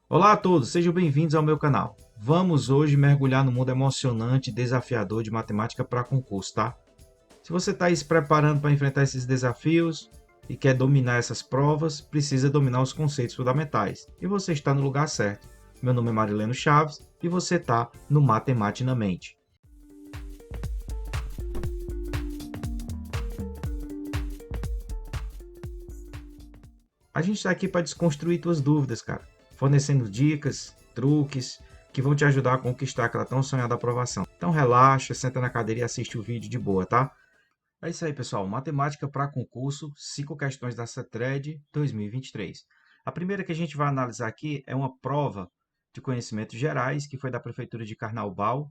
Olá a todos, sejam bem-vindos ao meu canal. Vamos hoje mergulhar no mundo emocionante e desafiador de matemática para concurso, tá? Se você está aí se preparando para enfrentar esses desafios e quer dominar essas provas, precisa dominar os conceitos fundamentais. E você está no lugar certo. Meu nome é Marileno Chaves e você está no Matematicamente. A gente está aqui para desconstruir tuas dúvidas, cara, fornecendo dicas, truques que vão te ajudar a conquistar aquela tão sonhada aprovação. Então relaxa, senta na cadeira e assiste o vídeo de boa, tá? É isso aí, pessoal. Matemática para concurso, 5 questões da CETRED 2023. A primeira que a gente vai analisar aqui é uma prova de conhecimentos gerais que foi da Prefeitura de Carnaubal,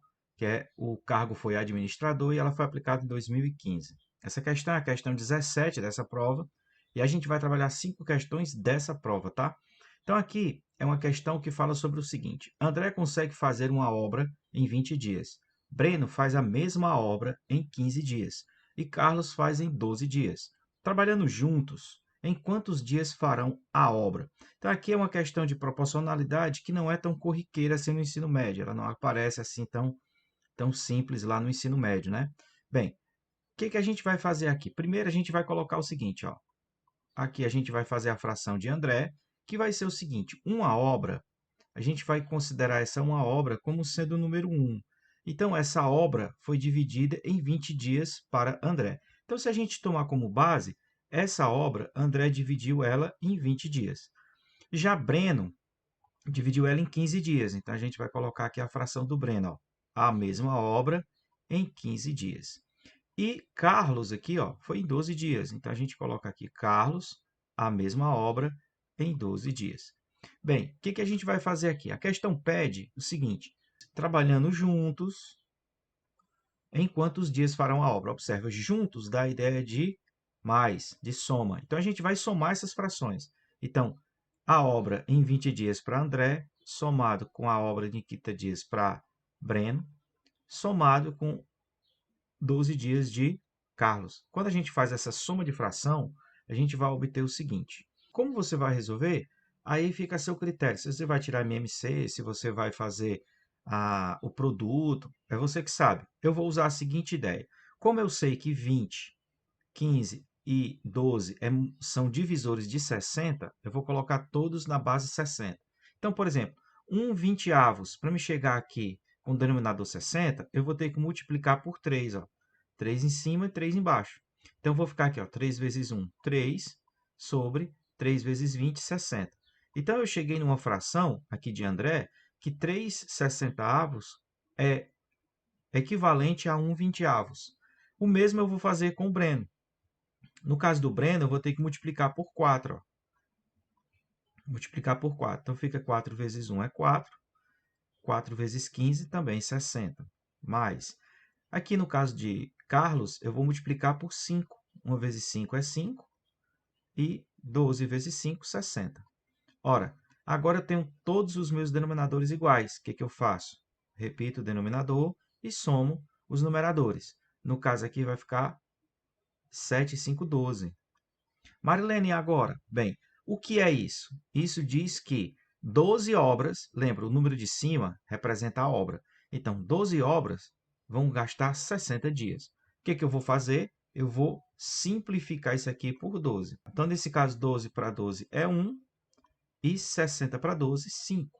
o cargo foi administrador e ela foi aplicada em 2015. Essa questão é a questão 17 dessa prova e a gente vai trabalhar 5 questões dessa prova, tá? Então aqui é uma questão que fala sobre o seguinte: André consegue fazer uma obra em 20 dias. Breno faz a mesma obra em 15 dias e Carlos faz em 12 dias. Trabalhando juntos, em quantos dias farão a obra? Então, aqui é uma questão de proporcionalidade que não é tão corriqueira assim no ensino médio, ela não aparece assim tão simples lá no ensino médio, né? Bem, o que a gente vai fazer aqui? Primeiro, a gente vai colocar o seguinte, ó. Aqui a gente vai fazer a fração de André, que vai ser o seguinte: uma obra, a gente vai considerar essa uma obra como sendo o número 1. Então, essa obra foi dividida em 20 dias para André. Então, se a gente tomar como base, essa obra, André dividiu ela em 20 dias. Já Breno dividiu ela em 15 dias. Então, a gente vai colocar aqui a fração do Breno, ó, a mesma obra em 15 dias. E Carlos aqui, ó, foi em 12 dias. Então, a gente coloca aqui Carlos, a mesma obra, em 12 dias. Bem, o que a gente vai fazer aqui? A questão pede o seguinte: trabalhando juntos, em quantos dias farão a obra? Observa, juntos dá a ideia de mais, de soma. Então, a gente vai somar essas frações. Então, a obra em 20 dias para André, somado com a obra de 30 dias para Breno, somado com 12 dias de Carlos. Quando a gente faz essa soma de fração, a gente vai obter o seguinte: como você vai resolver? Aí fica a seu critério. Se você vai tirar MMC, se você vai fazer o produto, é você que sabe. Eu vou usar a seguinte ideia. Como eu sei que 20, 15 e 12 são divisores de 60, eu vou colocar todos na base 60. Então, por exemplo, 1/20, para me chegar aqui com o denominador 60, eu vou ter que multiplicar por 3. Ó. 3 em cima e 3 embaixo. Então, eu vou ficar aqui, ó, 3 vezes 1, 3, sobre 3 vezes 20, 60. Então, eu cheguei numa fração aqui de André que 3/60 é equivalente a 1/20. O mesmo eu vou fazer com o Breno. No caso do Breno, eu vou ter que multiplicar por 4. Ó. Multiplicar por 4. Então, fica 4 vezes 1 é 4. 4 vezes 15 também 60. Mais. Aqui no caso de Carlos, eu vou multiplicar por 5. 1 vezes 5 é 5. E 12 vezes 5, 60. Ora, agora eu tenho todos os meus denominadores iguais. O que eu faço? Repito o denominador e somo os numeradores. No caso aqui vai ficar 7, 5, 12. Marilene, e agora? Bem, o que é isso? Isso diz que 12 obras, lembra, o número de cima representa a obra. Então, 12 obras vão gastar 60 dias. O que eu vou fazer? Eu vou simplificar isso aqui por 12. Então, nesse caso, 12 para 12 é 1 e 60 para 12, 5.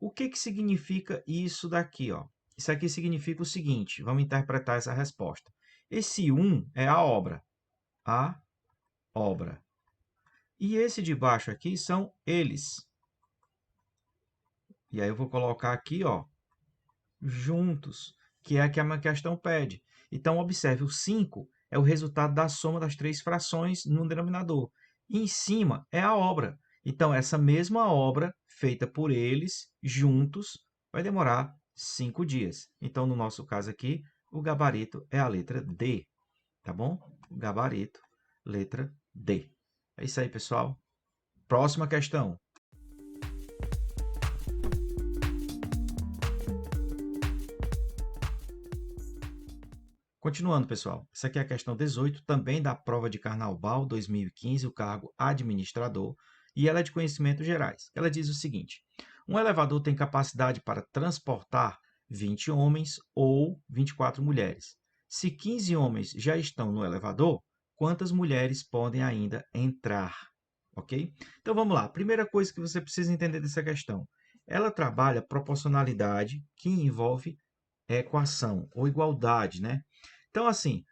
O que significa isso daqui? Ó? Isso aqui significa o seguinte, vamos interpretar essa resposta. Esse 1 é a obra. A obra. E esse de baixo aqui são eles. E aí eu vou colocar aqui, ó, juntos, que é a que a minha questão pede. Então, observe, o 5 é o resultado da soma das três frações no denominador. E em cima é a obra. Então, essa mesma obra, feita por eles, juntos, vai demorar 5 dias. Então, no nosso caso aqui, o gabarito é a letra D, tá bom? Gabarito, letra D. É isso aí, pessoal. Próxima questão. Continuando, pessoal. Essa aqui é a questão 18, também da prova de Carnaval 2015, o cargo administrador, e ela é de conhecimentos gerais. Ela diz o seguinte: Um elevador tem capacidade para transportar 20 homens ou 24 mulheres. Se 15 homens já estão no elevador, quantas mulheres podem ainda entrar? Ok? Então vamos lá. Primeira coisa que você precisa entender dessa questão. Ela trabalha proporcionalidade que envolve equação ou igualdade, né? Então, assim,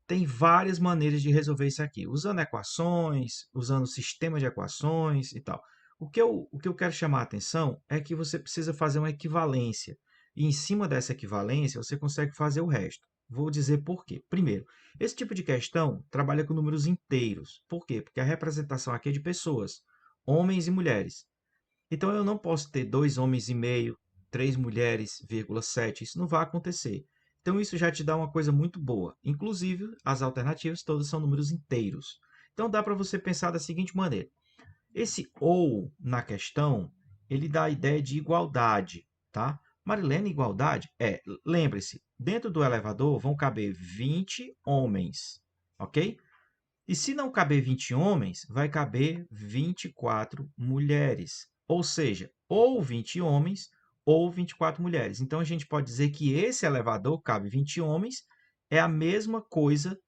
tem várias maneiras de resolver isso aqui, usando equações, usando sistema de equações e tal. O que eu quero chamar a atenção é que você precisa fazer uma equivalência. E em cima dessa equivalência, você consegue fazer o resto. Vou dizer por quê. Primeiro, esse tipo de questão trabalha com números inteiros. Por quê? Porque a representação aqui é de pessoas, homens e mulheres. Então eu não posso ter 2 homens e meio, 3 mulheres, 7. Isso não vai acontecer. Então isso já te dá uma coisa muito boa. Inclusive, as alternativas todas são números inteiros. Então dá para você pensar da seguinte maneira. Esse ou na questão, ele dá a ideia de igualdade, tá? Marilene, igualdade? Lembre-se, dentro do elevador vão caber 20 homens, ok? E se não caber 20 homens, vai caber 24 mulheres. Ou seja, ou 20 homens ou 24 mulheres. Então a gente pode dizer que esse elevador cabe 20 homens, é a mesma coisa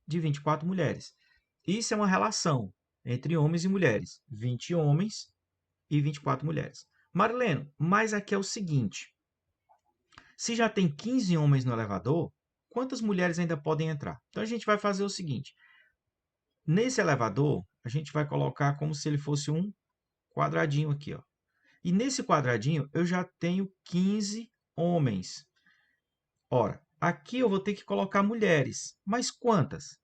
de 24 mulheres. Isso é uma relação entre homens e mulheres. 20 homens e 24 mulheres. Marileno, mas aqui é o seguinte: se já tem 15 homens no elevador, quantas mulheres ainda podem entrar? Então a gente vai fazer o seguinte: nesse elevador, a gente vai colocar como se ele fosse um quadradinho aqui, ó. E nesse quadradinho eu já tenho 15 homens. Ora, aqui eu vou ter que colocar mulheres. Mas quantas?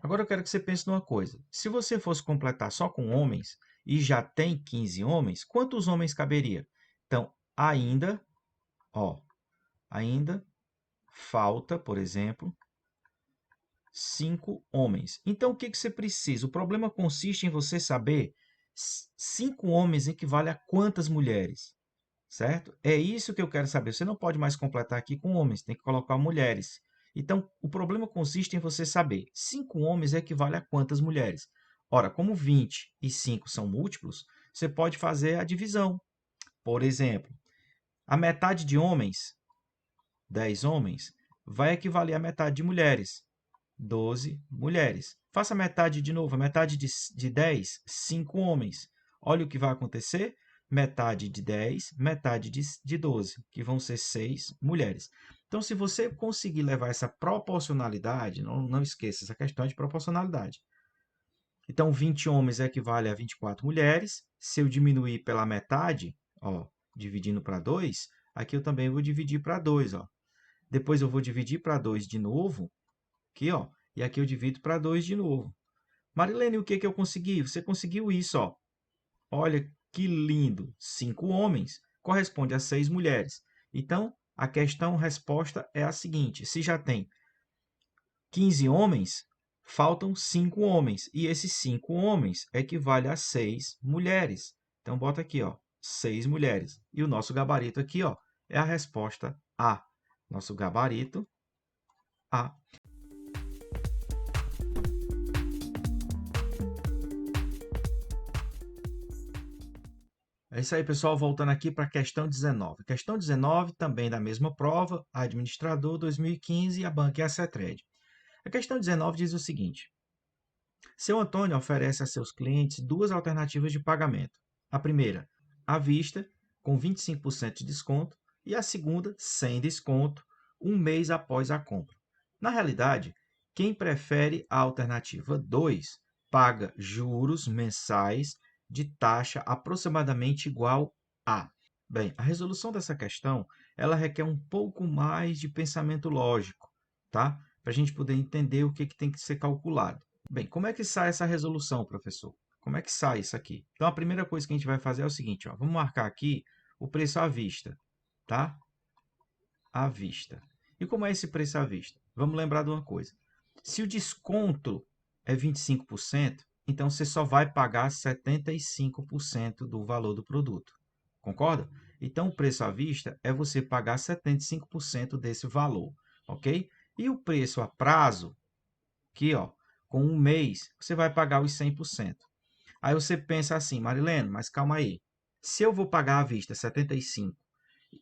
Agora eu quero que você pense numa coisa. Se você fosse completar só com homens e já tem 15 homens, quantos homens caberia? Então, ó, ainda falta, por exemplo, 5 homens. Então, o que você precisa? O problema consiste em você saber 5 homens equivale a quantas mulheres, certo? É isso que eu quero saber. Você não pode mais completar aqui com homens, tem que colocar mulheres. Então, o problema consiste em você saber 5 homens equivale a quantas mulheres. Ora, como 20 e 5 são múltiplos, você pode fazer a divisão. Por exemplo, a metade de homens, 10 homens, vai equivaler à metade de mulheres, 12 mulheres. Faça metade de novo, a metade de 10, 5 homens. Olha o que vai acontecer. Metade de 10, metade de 12, que vão ser 6 mulheres. Então, se você conseguir levar essa proporcionalidade, não esqueça, essa questão é de proporcionalidade. Então, 20 homens equivale a 24 mulheres. Se eu diminuir pela metade, ó, dividindo para 2, aqui eu também vou dividir para 2. Ó. Depois eu vou dividir para 2 de novo, aqui, ó, e aqui eu divido para 2 de novo. Marilene, o que que eu consegui? Você conseguiu isso, ó. Olha que lindo. 5 homens corresponde a 6 mulheres. Então, a questão resposta é a seguinte: se já tem 15 homens, faltam 5 homens. E esses 5 homens equivale a 6 mulheres. Então, bota aqui, ó, 6 mulheres. E o nosso gabarito aqui, ó, é a resposta A. Nosso gabarito A. É isso aí, pessoal. Voltando aqui para a questão 19. Questão 19, também da mesma prova, administrador 2015 e a banca é a CETRED. A questão 19 diz o seguinte: seu Antônio oferece a seus clientes duas alternativas de pagamento. A primeira, à vista, com 25% de desconto, e a segunda, sem desconto, um mês após a compra. Na realidade, quem prefere a alternativa 2 paga juros mensais de taxa aproximadamente igual a. Bem, a resolução dessa questão ela requer um pouco mais de pensamento lógico, tá? Para a gente poder entender o que tem que ser calculado. Bem, como é que sai essa resolução, professor? Como é que sai isso aqui? Então, a primeira coisa que a gente vai fazer é o seguinte, ó, vamos marcar aqui o preço à vista, tá? À vista. E como é esse preço à vista? Vamos lembrar de uma coisa. Se o desconto é 25%, então você só vai pagar 75% do valor do produto. Concorda? Então, o preço à vista é você pagar 75% desse valor, ok? E o preço a prazo, aqui, ó, com um mês, você vai pagar os 100%. Aí você pensa assim, Marilene, mas calma aí. Se eu vou pagar à vista 75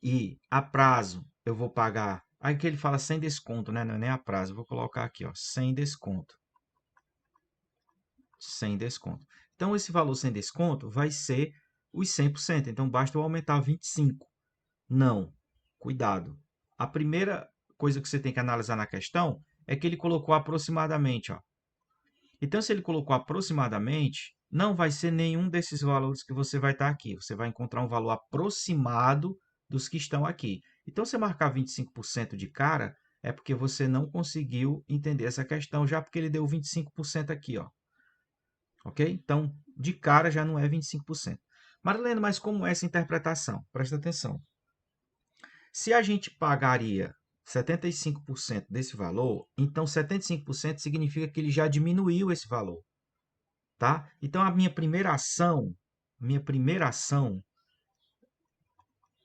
e a prazo eu vou pagar, aí que ele fala sem desconto, né? Não é nem a prazo, eu vou colocar aqui, ó, sem desconto. Sem desconto. Então, esse valor sem desconto vai ser os 100%. Então, basta eu aumentar 25. Não. Cuidado. A primeira coisa que você tem que analisar na questão é que ele colocou aproximadamente, ó. Então, se ele colocou aproximadamente, não vai ser nenhum desses valores que você vai estar aqui. Você vai encontrar um valor aproximado dos que estão aqui. Então, se marcar 25% de cara, é porque você não conseguiu entender essa questão, já porque ele deu 25% aqui, ó. Ok? Então, de cara já não é 25%. Marilene, mas como é essa interpretação? Presta atenção. Se a gente pagaria 75% desse valor, então 75% significa que ele já diminuiu esse valor, tá? Então a minha primeira ação,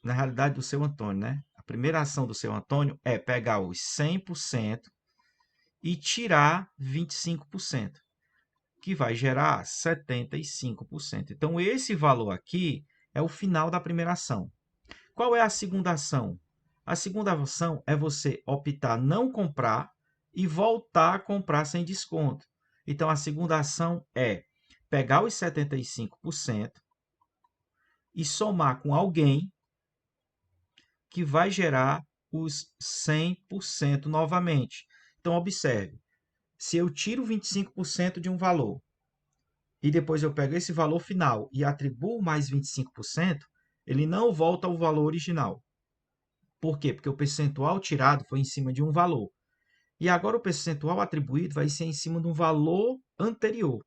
na realidade do seu Antônio, né? A primeira ação do seu Antônio é pegar os 100% e tirar 25%, que vai gerar 75%. Então esse valor aqui é o final da primeira ação. Qual é a segunda ação? A segunda ação é você optar não comprar e voltar a comprar sem desconto. Então, a segunda ação é pegar os 75% e somar com alguém que vai gerar os 100% novamente. Então, observe, se eu tiro 25% de um valor e depois eu pego esse valor final e atribuo mais 25%, ele não volta ao valor original. Por quê? Porque o percentual tirado foi em cima de um valor. E agora o percentual atribuído vai ser em cima de um valor anterior,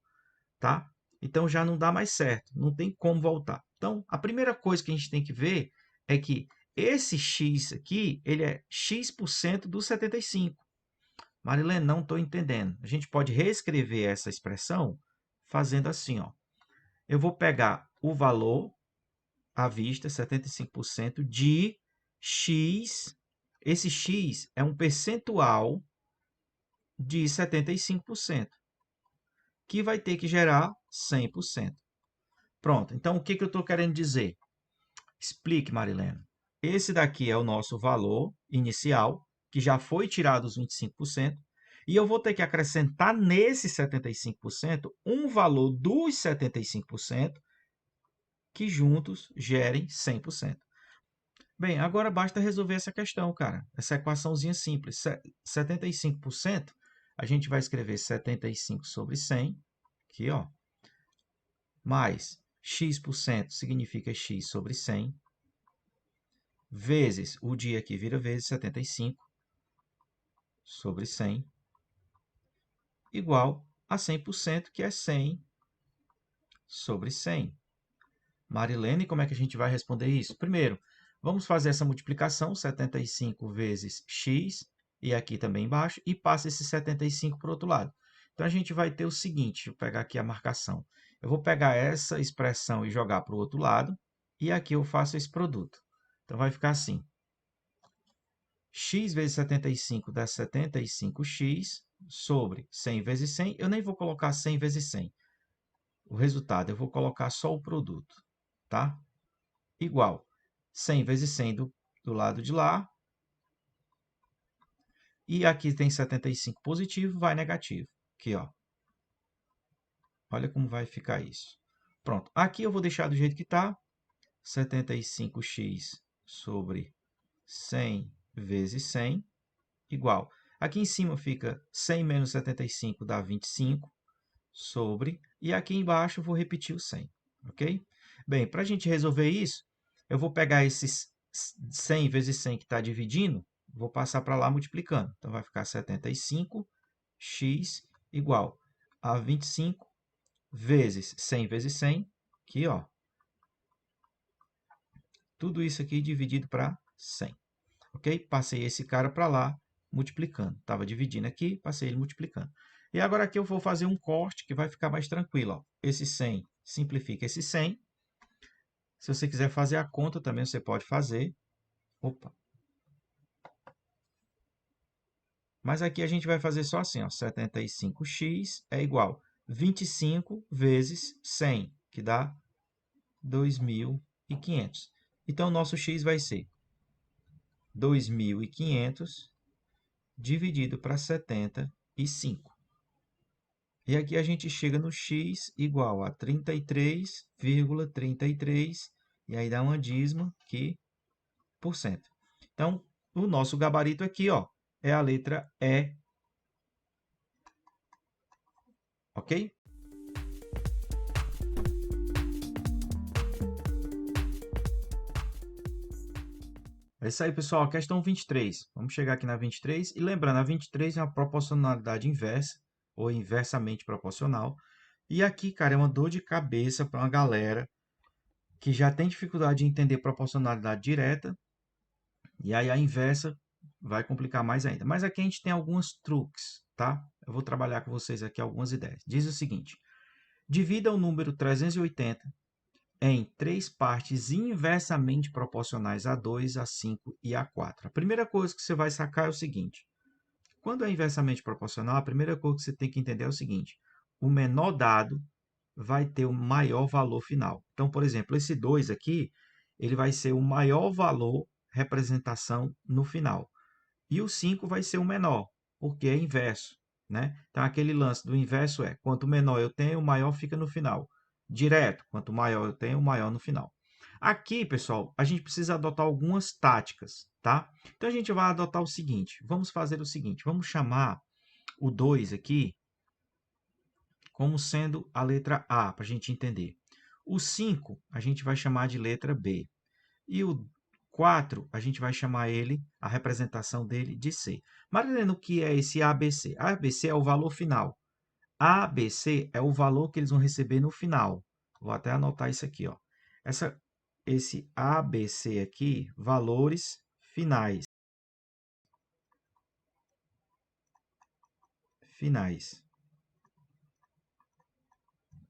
tá? Então já não dá mais certo, não tem como voltar. Então, a primeira coisa que a gente tem que ver é que esse x aqui, ele é x% do 75. Marilene, não estou entendendo. A gente pode reescrever essa expressão fazendo assim, ó. Eu vou pegar o valor à vista, 75% de x. Esse x é um percentual de 75%, que vai ter que gerar 100%. Pronto, então o que eu estou querendo dizer? Explique, Marilena. Esse daqui é o nosso valor inicial, que já foi tirado os 25%, e eu vou ter que acrescentar nesse 75% um valor dos 75% que juntos gerem 100%. Bem, agora basta resolver essa questão, cara. Essa equaçãozinha simples. 75%, a gente vai escrever 75 sobre 100, aqui, ó, mais x% significa x sobre 100, vezes, o dia aqui vira vezes 75 sobre 100, igual a 100%, que é 100 sobre 100. Marilene, como é que a gente vai responder isso? Primeiro, vamos fazer essa multiplicação, 75 vezes x, e aqui também embaixo, e passa esse 75 para o outro lado. Então, a gente vai ter o seguinte, vou pegar aqui a marcação. Eu vou pegar essa expressão e jogar para o outro lado, e aqui eu faço esse produto. Então, vai ficar assim. X vezes 75 dá 75x sobre 100 vezes 100. Eu nem vou colocar 100 vezes 100. O resultado, eu vou colocar só o produto, tá? Igual 100 vezes 100 do lado de lá. E aqui tem 75 positivo, vai negativo. Aqui, ó. Olha como vai ficar isso. Pronto. Aqui eu vou deixar do jeito que está. 75x sobre 100 vezes 100 igual. Aqui em cima fica 100 menos 75 dá 25 sobre. E aqui embaixo eu vou repetir o 100. Ok? Bem, para a gente resolver isso, eu vou pegar esses 100 vezes 100 que está dividindo, vou passar para lá multiplicando. Então, vai ficar 75x igual a 25 vezes 100 vezes 100, aqui, ó. Tudo isso aqui dividido para 100. Ok? Passei esse cara para lá multiplicando. Estava dividindo aqui, passei ele multiplicando. E agora aqui eu vou fazer um corte que vai ficar mais tranquilo. Ó. Esse 100 simplifica esse 100. Se você quiser fazer a conta, também você pode fazer. Opa! Mas aqui a gente vai fazer só assim, ó, 75x é igual a 25 vezes 100, que dá 2.000 2.500. Então, o nosso x vai ser 2.500 dividido para 75. E aqui a gente chega no x igual a 33,33, e aí dá uma dízima que por cento. Então, o nosso gabarito aqui, ó, é a letra E, ok? É isso aí, pessoal. Questão 23. Vamos chegar aqui na 23. E lembrando, a 23 é uma proporcionalidade inversa, ou inversamente proporcional. E aqui, cara, é uma dor de cabeça para uma galera que já tem dificuldade de entender proporcionalidade direta. E aí a inversa vai complicar mais ainda. Mas aqui a gente tem alguns truques, tá? Eu vou trabalhar com vocês aqui algumas ideias. Diz o seguinte: divida o número 380 em três partes inversamente proporcionais a 2, a 5 e a 4. A primeira coisa que você vai sacar é o seguinte: quando é inversamente proporcional, a primeira coisa que você tem que entender é o seguinte: o menor dado vai ter o maior valor final. Então, por exemplo, esse 2 aqui, ele vai ser o maior valor representação no final. E o 5 vai ser o menor, porque é inverso, né? Então, aquele lance do inverso é, quanto menor eu tenho, maior fica no final. Direto, quanto maior eu tenho, maior no final. Aqui, pessoal, a gente precisa adotar algumas táticas, tá? Então, a gente vai adotar o seguinte, vamos fazer o seguinte, vamos chamar o 2 aqui como sendo a letra A, para a gente entender. O 5 a gente vai chamar de letra B. E o 4, a gente vai chamar ele, a representação dele, de C. Marilene, o que é esse ABC? ABC é o valor final. ABC é o valor que eles vão receber no final. Vou até anotar isso aqui, ó. Esse ABC aqui, valores finais. Finais.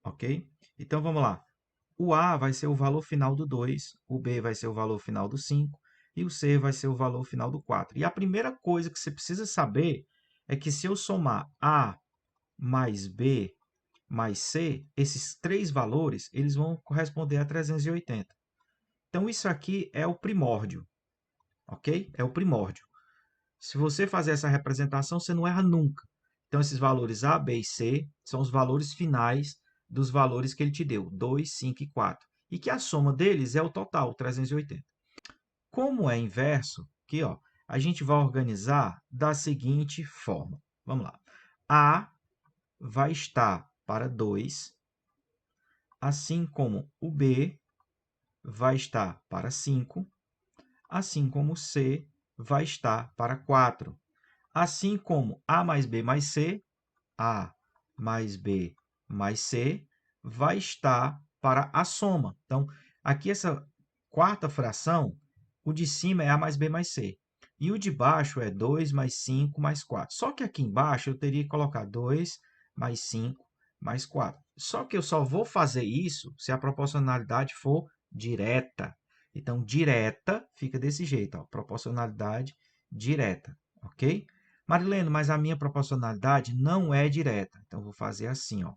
Ok? Então, vamos lá. O A vai ser o valor final do 2, o B vai ser o valor final do 5 e o C vai ser o valor final do 4. E a primeira coisa que você precisa saber é que se eu somar A mais B mais C, esses três valores eles vão corresponder a 380. Então, isso aqui é o primórdio, ok? É o primórdio. Se você fazer essa representação, você não erra nunca. Então, esses valores A, B e C são os valores finais dos valores que ele te deu, 2, 5 e 4. E que a soma deles é o total, 380. Como é inverso, aqui, ó, a gente vai organizar da seguinte forma. Vamos lá. A vai estar para 2, assim como o B vai estar para 5, assim como o C vai estar para 4. Assim como A mais B mais C, A mais B mais C vai estar para a soma. Então, aqui essa quarta fração, o de cima é A mais B mais C. E o de baixo é 2 mais 5 mais 4. Só que aqui embaixo eu teria que colocar 2 mais 5 mais 4. Só que eu só vou fazer isso se a proporcionalidade for direta. Então, direta fica desse jeito, ó, proporcionalidade direta, ok? Marileno, mas a minha proporcionalidade não é direta. Então, vou fazer assim, ó.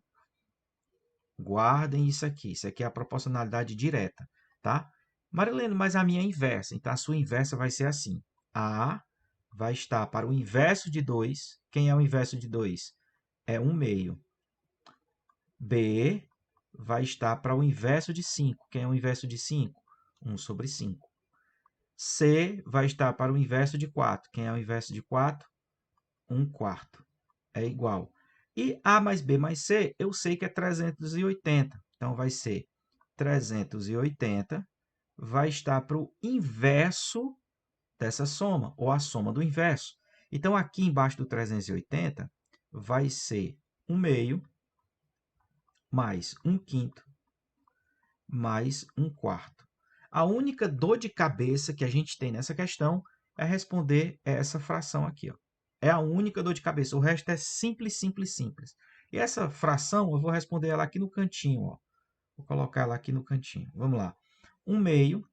Guardem isso aqui. Isso aqui é a proporcionalidade direta, tá? Marileno, mas a minha é inversa. Então, a sua inversa vai ser assim. A vai estar para o inverso de 2. Quem é o inverso de 2? É 1 meio. B vai estar para o inverso de 5. Quem é o inverso de 5? 1 sobre 5. C vai estar para o inverso de 4. Quem é o inverso de 4? 1 quarto. É igual. E A mais B mais C, eu sei que é 380. Então, vai ser 380 vai estar para o inverso dessa soma, ou a soma do inverso. Então, aqui embaixo do 380 vai ser 1 meio mais 1 quinto mais 1 quarto. A única dor de cabeça que a gente tem nessa questão é responder essa fração aqui, ó. É a única dor de cabeça. O resto é simples, simples, simples. E essa fração, eu vou responder ela aqui no cantinho, ó. Vou colocar ela aqui no cantinho. Vamos lá. 1 meio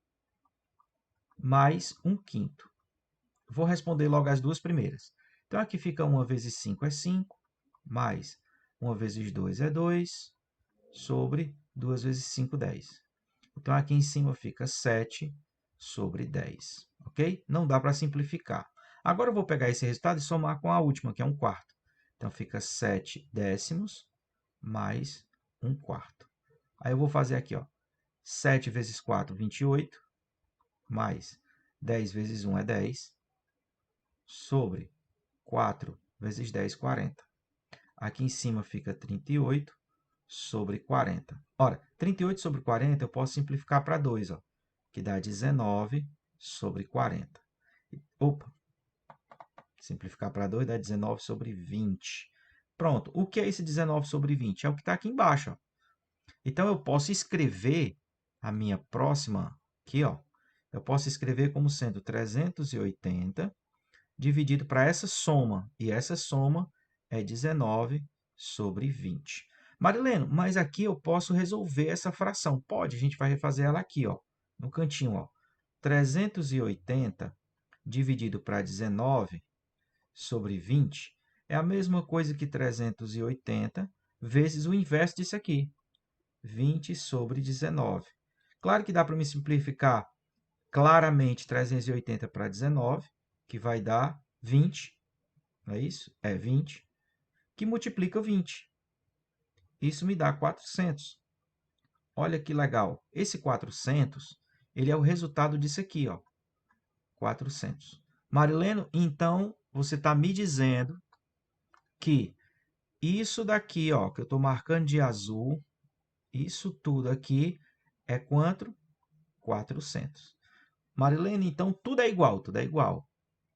mais 1 quinto. Vou responder logo as duas primeiras. Então, aqui fica 1 vezes 5 é 5, mais 1 vezes 2 é 2, sobre 2 vezes 5, 10. Então, aqui em cima fica 7 sobre 10, ok? Não dá para simplificar. Agora, eu vou pegar esse resultado e somar com a última, que é 1/4. Então, fica 7 décimos mais 1/4. Aí, eu vou fazer aqui, ó, 7 vezes 4, 28, mais 10 vezes 1 é 10, sobre 4 vezes 10, 40. Aqui em cima fica 38 sobre 40. Ora, 38 sobre 40 eu posso simplificar para 2, ó, que dá 19 sobre 40. Opa, simplificar para 2 dá 19 sobre 20. Pronto, o que é esse 19 sobre 20? É o que está aqui embaixo. Ó. Então, eu posso escrever a minha próxima aqui, ó, eu posso escrever como sendo 380 dividido para essa soma. E essa soma é 19 sobre 20. Marileno, mas aqui eu posso resolver essa fração. Pode, a gente vai refazer ela aqui, ó, no cantinho. Ó. 380 dividido para 19 sobre 20 é a mesma coisa que 380 vezes o inverso disso aqui, 20 sobre 19. Claro que dá para me simplificar claramente 380 para 19, que vai dar 20, não é isso? É 20, que multiplica 20. Isso me dá 400. Olha que legal. Esse 400, ele é o resultado disso aqui, ó, 400. Marileno, então, você está me dizendo que isso daqui, ó, que eu estou marcando de azul, isso tudo aqui é quanto? 400. Marilene, então tudo é igual, tudo é igual.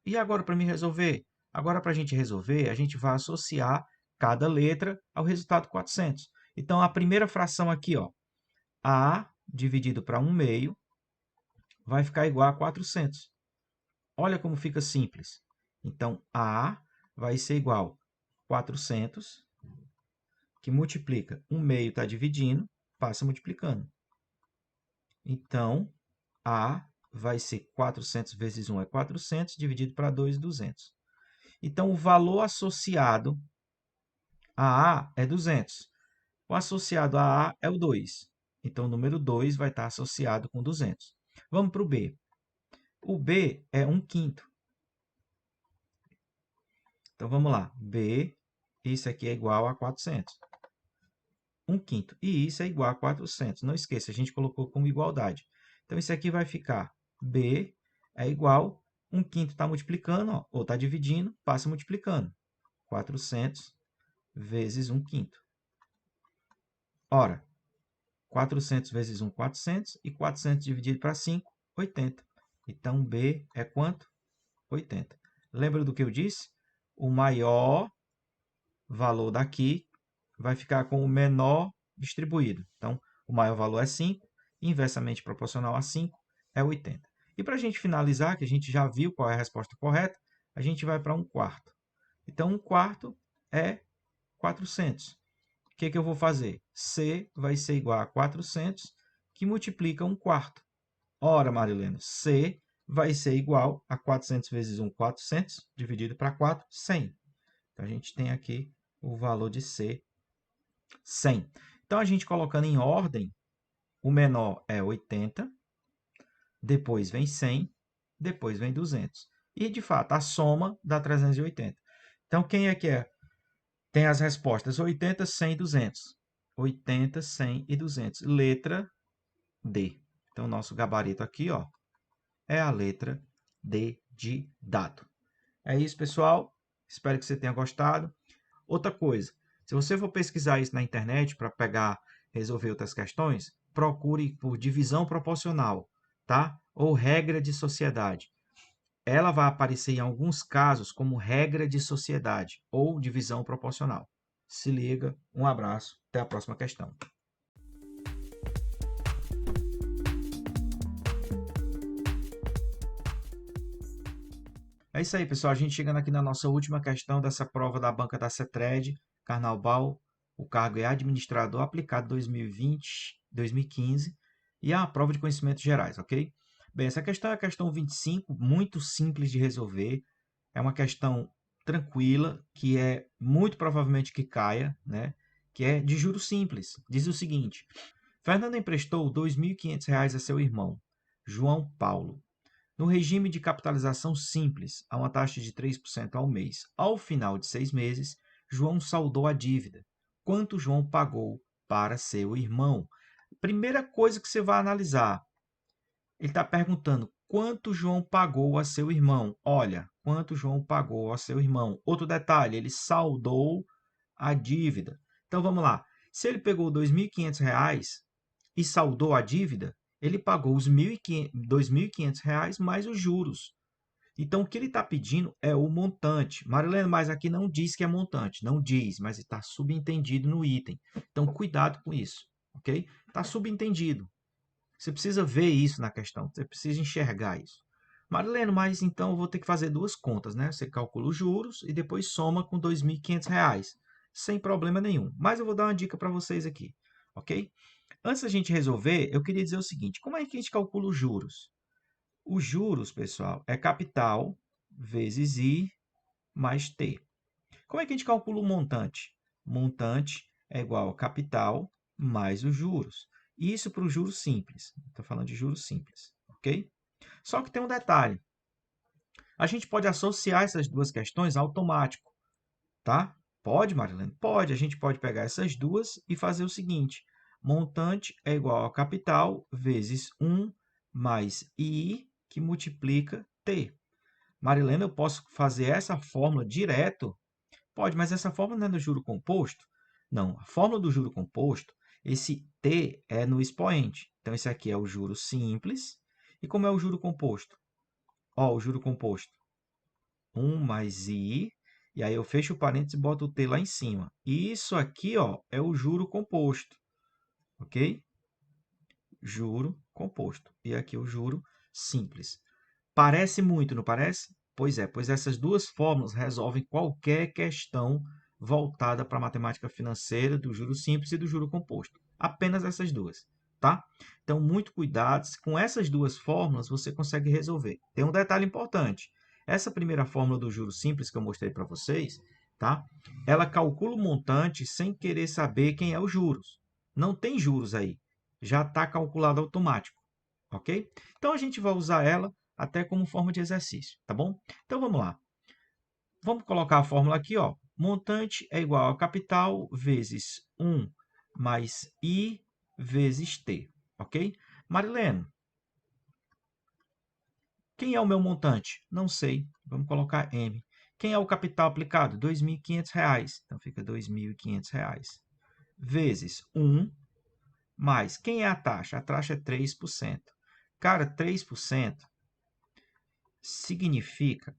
E agora para me resolver? Agora para a gente resolver, a gente vai associar cada letra ao resultado 400. Então, a primeira fração aqui, ó, A dividido para 1/2 vai ficar igual a 400. Olha como fica simples. Então, A vai ser igual a 400, que multiplica 1/2 está dividindo, passa multiplicando. Então, A vai ser 400 vezes 1 é 400, dividido para 2, 200. Então, o valor associado a A é 200. O associado a A é o 2. Então, o número 2 vai estar associado com 200. Vamos para o B. O B é 1/5. Então, vamos lá. B, isso aqui é igual a 400. 1/5. E isso é igual a 400. Não esqueça, a gente colocou como igualdade. Então, isso aqui vai ficar B é igual, 1/5 está multiplicando, ó, ou está dividindo, passa multiplicando. 400 vezes 1/5. Ora, 400 vezes 1, 400, e 400 dividido para 5, 80. Então, B é quanto? 80. Lembra do que eu disse? O maior valor daqui vai ficar com o menor distribuído. Então, o maior valor é 5, inversamente proporcional a 5 é 80. E para a gente finalizar, que a gente já viu qual é a resposta correta, a gente vai para 1/4. Então, 1/4 é 400. O que eu vou fazer? C vai ser igual a 400, que multiplica 1/4. Ora, Marilena, C vai ser igual a 400 vezes 1, 400, dividido para 4, 100. Então, a gente tem aqui o valor de C, 100. Então, a gente colocando em ordem, o menor é 80, depois vem 100, depois vem 200. E, de fato, a soma dá 380. Então, quem é que é? Tem as respostas 80, 100 e 200. 80, 100 e 200. Letra D. Então, o nosso gabarito aqui, ó, é a letra D de dado. É isso, pessoal. Espero que você tenha gostado. Outra coisa, se você for pesquisar isso na internet para resolver outras questões, procure por divisão proporcional, tá? Ou regra de sociedade. Ela vai aparecer em alguns casos como regra de sociedade ou divisão proporcional. Se liga, um abraço, até a próxima questão. É isso aí, pessoal. A gente chegando aqui na nossa última questão dessa prova da banca da CETRED, Carnaubal. O cargo é administrador aplicado 2020, 2015 e é uma prova de conhecimentos gerais, ok? Bem, essa questão é a questão 25, muito simples de resolver. É uma questão tranquila, que é muito provavelmente que caia, né? Que é de juros simples. Diz o seguinte: Fernando emprestou R$ 2.500 a seu irmão, João Paulo, no regime de capitalização simples, a uma taxa de 3% ao mês. Ao final de 6 meses, João saldou a dívida. Quanto João pagou para seu irmão? Primeira coisa que você vai analisar, ele está perguntando quanto João pagou a seu irmão. Olha, quanto João pagou a seu irmão. Outro detalhe, ele saldou a dívida. Então vamos lá. Se ele pegou R$ 2.500 e saldou a dívida, ele pagou os R$ 2.500 mais os juros. Então, o que ele está pedindo é o montante. Marilene, mas aqui não diz que é montante. Não diz, mas está subentendido no item. Então, cuidado com isso, ok? Está subentendido. Você precisa ver isso na questão. Você precisa enxergar isso. Marilene, mas então eu vou ter que fazer duas contas, né? Você calcula os juros e depois soma com R$ 2.500, sem problema nenhum. Mas eu vou dar uma dica para vocês aqui, ok? Antes da gente resolver, eu queria dizer o seguinte: como é que a gente calcula os juros? Os juros, pessoal, é capital vezes I mais T. Como é que a gente calcula o montante? Montante é igual a capital mais os juros. Isso para o juros simples. Estou falando de juros simples, ok? Só que tem um detalhe. A gente pode associar essas duas questões automático, tá? Pode, Marilene? Pode. A gente pode pegar essas duas e fazer o seguinte. Montante é igual a capital vezes 1 mais I, que multiplica T. Marilene, eu posso fazer essa fórmula direto? Pode, mas essa fórmula não é do juro composto? Não, a fórmula do juro composto, esse T é no expoente. Então, esse aqui é o juro simples. E como é o juro composto? Ó, o juro composto. 1 mais I, e aí eu fecho o parênteses e boto o T lá em cima. E isso aqui, ó, é o juro composto, ok? Juro composto. E aqui o juro simples. Parece muito, não parece? Pois é, pois essas duas fórmulas resolvem qualquer questão voltada para a matemática financeira do juro simples e do juro composto. Apenas essas duas, tá? Então, muito cuidado. Com essas duas fórmulas, você consegue resolver. Tem um detalhe importante. Essa primeira fórmula do juro simples que eu mostrei para vocês, tá? Ela calcula o montante sem querer saber quem é os juros. Não tem juros aí. Já está calculado automático, ok? Então, a gente vai usar ela até como forma de exercício, tá bom? Então, vamos lá. Vamos colocar a fórmula aqui, ó. Montante é igual a capital vezes 1 mais I vezes T, ok? Marilene, quem é o meu montante? Não sei. Vamos colocar M. Quem é o capital aplicado? R$ 2.500. Então, fica R$ 2.500. Vezes 1 mais. Quem é a taxa? A taxa é 3%. Cara, 3% significa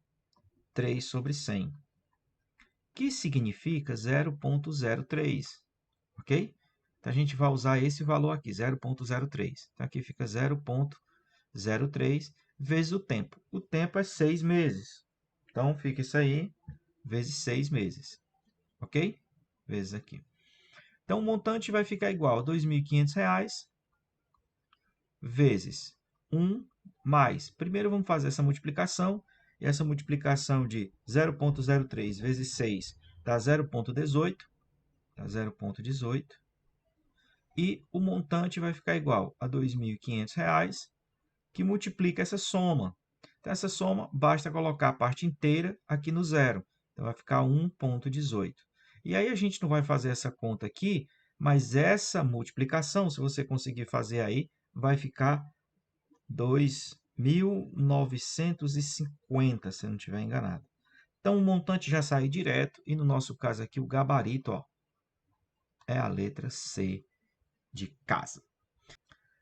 3 sobre 100, que significa 0,03, ok? Então, a gente vai usar esse valor aqui, 0,03. Então, aqui fica 0,03 vezes o tempo. O tempo é 6 meses. Então, fica isso aí, vezes 6 meses, ok? Vezes aqui. Então, o montante vai ficar igual a R$ 2.500 vezes 1 mais. Primeiro, vamos fazer essa multiplicação. E essa multiplicação de 0,03 vezes 6 dá 0,18. Dá 0,18. E o montante vai ficar igual a R$ 2.500, que multiplica essa soma. Então, essa soma, basta colocar a parte inteira aqui no zero. Então, vai ficar 1,18. E aí, a gente não vai fazer essa conta aqui, mas essa multiplicação, se você conseguir fazer aí, vai ficar 2.950, se eu não estiver enganado. Então, o montante já sai direto, e no nosso caso aqui, o gabarito, ó, é a letra C de casa.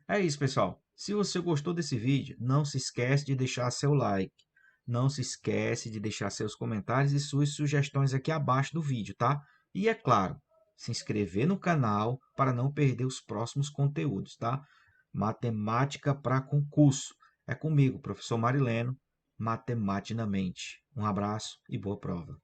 É isso, pessoal. Se você gostou desse vídeo, não se esquece de deixar seu like. Não se esquece de deixar seus comentários e suas sugestões aqui abaixo do vídeo, tá? E é claro, se inscrever no canal para não perder os próximos conteúdos, tá? Matemática para concurso. É comigo, professor Marileno, Matematicamente. Um abraço e boa prova.